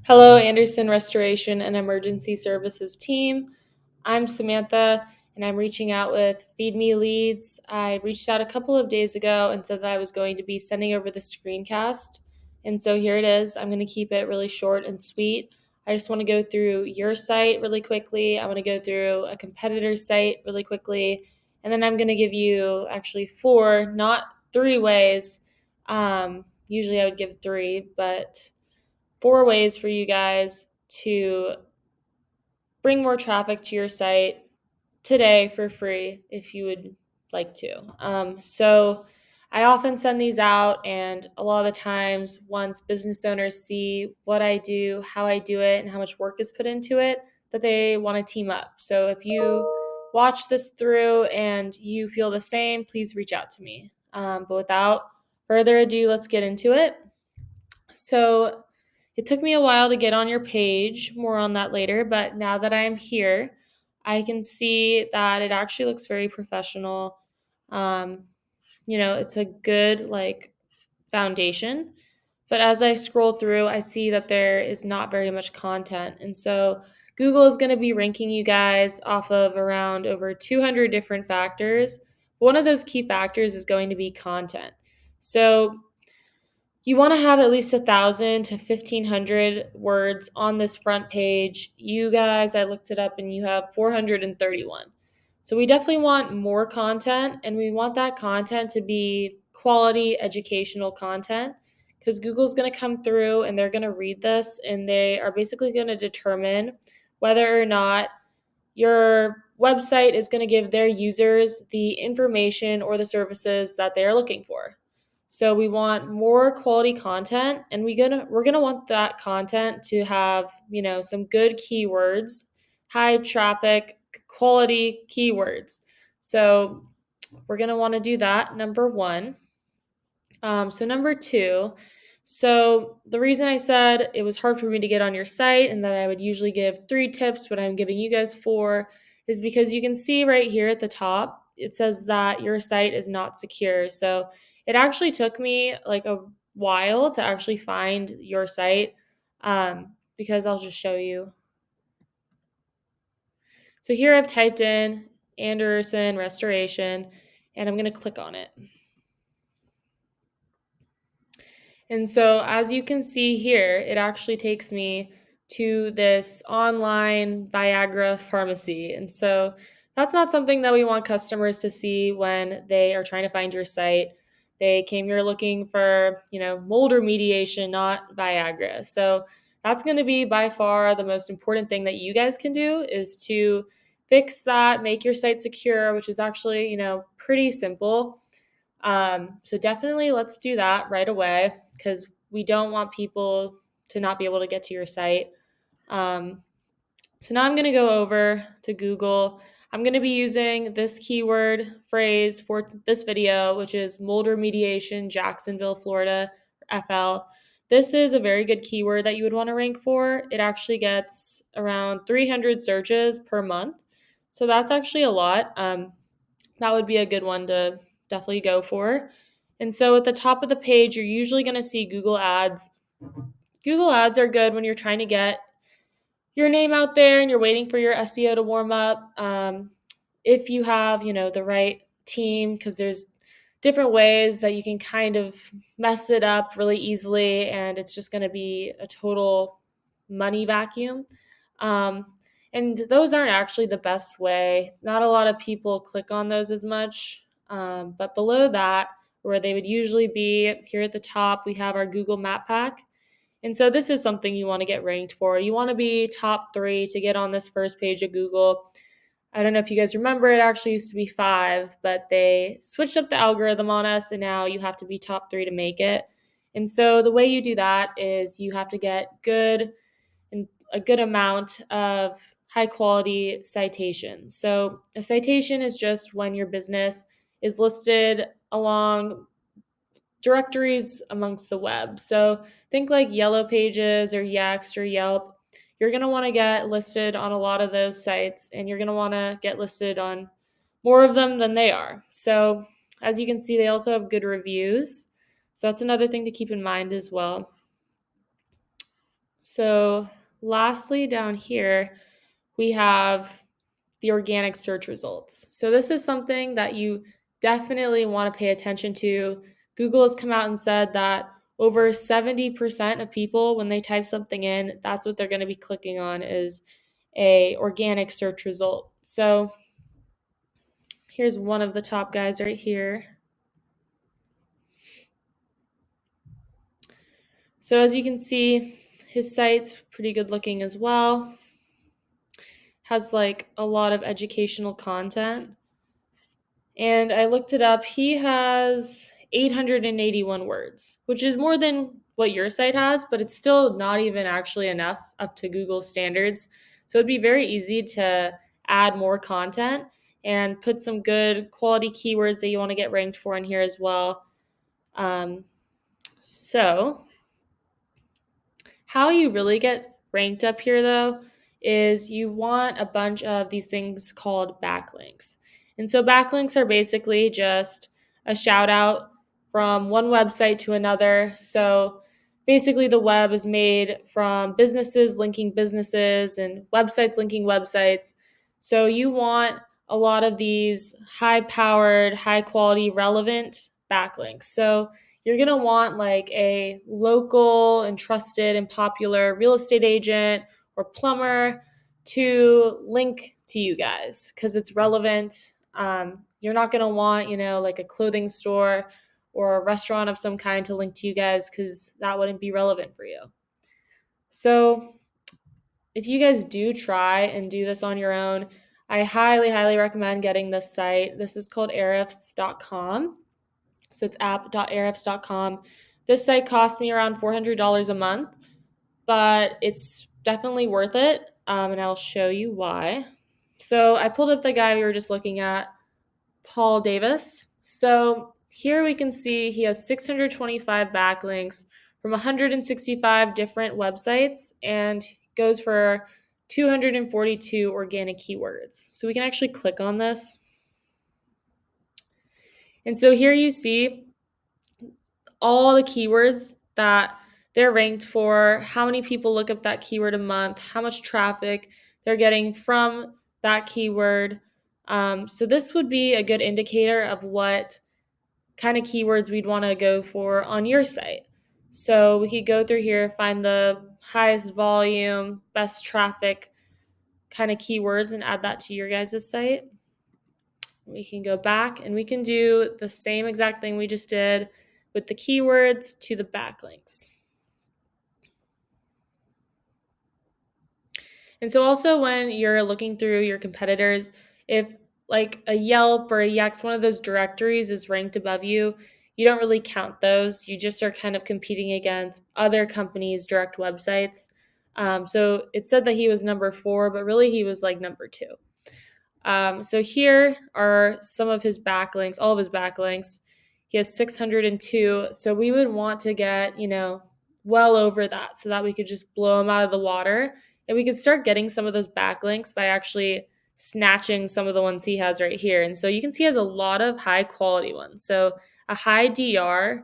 Hello, Anderson Restoration and Emergency Services team. I'm Samantha, and I'm reaching out with Feed Me Leads. I reached out a couple of days ago and said that I was going to be sending over the screencast. And so here it is. I'm going to keep it really short and sweet. I just want to go through your site really quickly. I want to go through a competitor's site really quickly. And then I'm going to give you actually four, not three ways. Usually I would give three, but four ways for you guys to bring more traffic to your site today for free if you would like to. So I often send these out, and a lot of the times, once business owners see what I do, how I do it, and how much work is put into it, that they want to team up. So if you watch this through and you feel the same, please reach out to me. But without further ado, let's get into it. So it took me a while to get on your page, more on that later, but now that I'm here, I can see that it actually looks very professional. Um, it's a good foundation. But as I scroll through, I see that there is not very much content. And so Google is going to be ranking you guys off of around over 200 different factors. One of those key factors is going to be content. So you want to have at least 1,000 to 1,500 words on this front page. You guys, I looked it up and you have 431. So we definitely want more content, and we want that content to be quality educational content, because Google's going to come through and they're going to read this, and they are basically going to determine whether or not your website is going to give their users the information or the services that they are looking for. So we want more quality content, and we're gonna want that content to have, some good keywords, high traffic, quality keywords. So we're gonna want to do that, number one. So number two, so the reason I said it was hard for me to get on your site and that I would usually give three tips, but I'm giving you guys four, is because you can see right here at the top, it says that your site is not secure. So it actually took me like a while to actually find your site, because I'll just show you. So here I've typed in Anderson Restoration, and I'm going to click on it. And so as you can see here, it actually takes me to this online Viagra pharmacy. And so that's not something that we want customers to see when they are trying to find your site. They came here looking for, mold remediation, not Viagra. So that's going to be by far the most important thing that you guys can do, is to fix that, make your site secure, which is actually, pretty simple. So definitely let's do that right away, because we don't want people to not be able to get to your site. So now I'm going to go over to Google. I'm going to be using this keyword phrase for this video, which is mold remediation, Jacksonville, Florida, FL. This is a very good keyword that you would want to rank for. It actually gets around 300 searches per month. So that's actually a lot. That would be a good one to definitely go for. And so at the top of the page, you're usually going to see Google Ads. Google Ads are good when you're trying to get your name out there and you're waiting for your SEO to warm up. If you have, the right team, because there's different ways that you can kind of mess it up really easily, and it's just going to be a total money vacuum. And those aren't actually the best way. Not a lot of people click on those as much. But below that, where they would usually be, here at the top, we have our Google Map Pack. And so this is something you want to get ranked for. You want to be top 3 to get on this first page of Google. I don't know if you guys remember, it actually used to be 5, but they switched up the algorithm on us, and now you have to be top 3 to make it. And so the way you do that is you have to get a good amount of high quality citations. So a citation is just when your business is listed along directories amongst the web. So think like Yellow Pages or Yext or Yelp. You're going to want to get listed on a lot of those sites, and you're going to want to get listed on more of them than they are. So as you can see, they also have good reviews. So that's another thing to keep in mind as well. So lastly, down here, we have the organic search results. So this is something that you definitely want to pay attention to. Google has come out and said that over 70% of people, when they type something in, that's what they're going to be clicking on is a organic search result. So here's one of the top guys right here. So as you can see, his site's pretty good looking as well. Has like a lot of educational content. And I looked it up. He has 881 words, which is more than what your site has, but it's still not even actually enough up to Google standards. So it'd be very easy to add more content and put some good quality keywords that you want to get ranked for in here as well. So how you really get ranked up here, though, is you want a bunch of these things called backlinks. And so backlinks are basically just a shout out from one website to another. So basically, the web is made from businesses linking businesses and websites linking websites. So you want a lot of these high powered, high quality, relevant backlinks. So you're going to want like a local and trusted and popular real estate agent or plumber to link to you guys because it's relevant. You're not going to want, like a clothing store or a restaurant of some kind to link to you guys because that wouldn't be relevant for you. So if you guys do try and do this on your own, I highly, highly recommend getting this site. This is called Arifs.com. So it's app.arifs.com. This site cost me around $400 a month, but it's definitely worth it, and I'll show you why. So I pulled up the guy we were just looking at, Paul Davis. So here we can see he has 625 backlinks from 165 different websites and goes for 242 organic keywords. So we can actually click on this. And so here you see all the keywords that they're ranked for, how many people look up that keyword a month, how much traffic they're getting from that keyword. So this would be a good indicator of what kind of keywords we'd want to go for on your site. So we could go through here, find the highest volume, best traffic kind of keywords and add that to your guys' site. We can go back and we can do the same exact thing we just did with the keywords to the backlinks. And so also when you're looking through your competitors, if like a Yelp or a Yext, one of those directories is ranked above you, you don't really count those. You just are kind of competing against other companies' direct websites. So it said that he was number 4, but really he was like number 2. So here are some of his backlinks, all of his backlinks. He has 602. So we would want to get, well over that so that we could just blow him out of the water. And we could start getting some of those backlinks by actually snatching some of the ones he has right here. And so you can see he has a lot of high quality ones. So a high DR,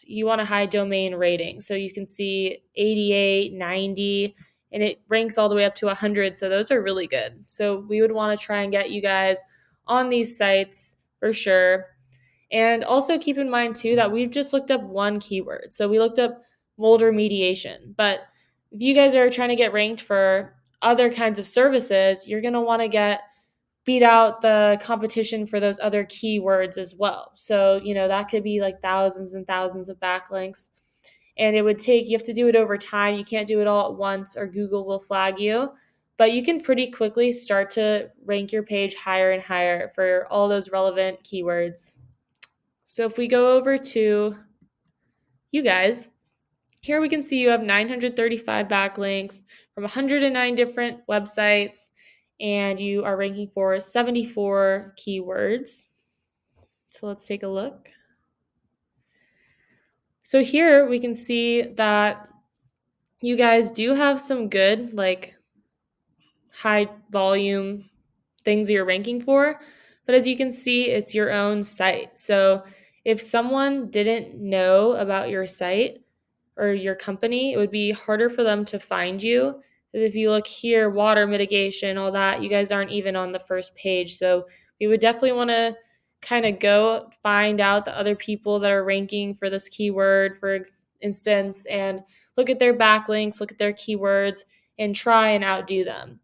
you want a high domain rating. So you can see 88, 90, and it ranks all the way up to 100. So those are really good. So we would want to try and get you guys on these sites for sure. And also keep in mind too that we've just looked up one keyword. So we looked up molder mediation. But if you guys are trying to get ranked for other kinds of services, you're going to want to beat out the competition for those other keywords as well. So, that could be like thousands and thousands of backlinks. And you have to do it over time. You can't do it all at once or Google will flag you. But you can pretty quickly start to rank your page higher and higher for all those relevant keywords. So if we go over to you guys, here we can see you have 935 backlinks from 109 different websites, and you are ranking for 74 keywords. So let's take a look. So here we can see that you guys do have some good, like, high volume things you're ranking for. But as you can see, it's your own site. So if someone didn't know about your site, or your company, it would be harder for them to find you. If you look here, water mitigation, all that, you guys aren't even on the first page. So we would definitely want to kind of go find out the other people that are ranking for this keyword, for instance, and look at their backlinks, look at their keywords, and try and outdo them.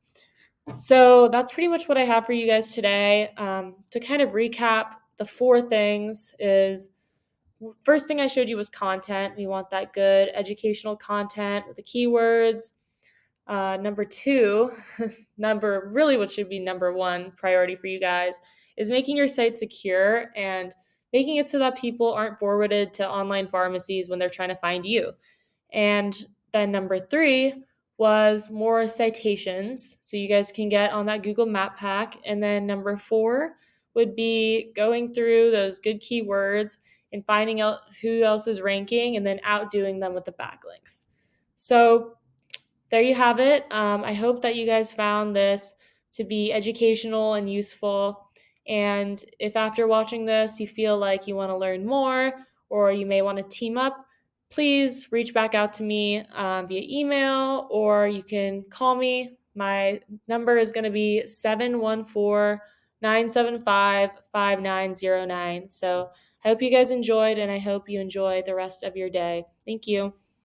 So that's pretty much what I have for you guys today. To kind of recap, the four things is first thing I showed you was content. We want that good educational content with the keywords. Number two, what should be number one priority for you guys is making your site secure and making it so that people aren't forwarded to online pharmacies when they're trying to find you. And then number three was more citations so you guys can get on that Google Map Pack. And then number four would be going through those good keywords and finding out who else is ranking and then outdoing them with the backlinks. So there you have it. I hope that you guys found this to be educational and useful. And if after watching this you feel like you want to learn more or you may want to team up, please reach back out to me via email or you can call me. My number is going to be 714-975-5909. So I hope you guys enjoyed and I hope you enjoy the rest of your day. Thank you.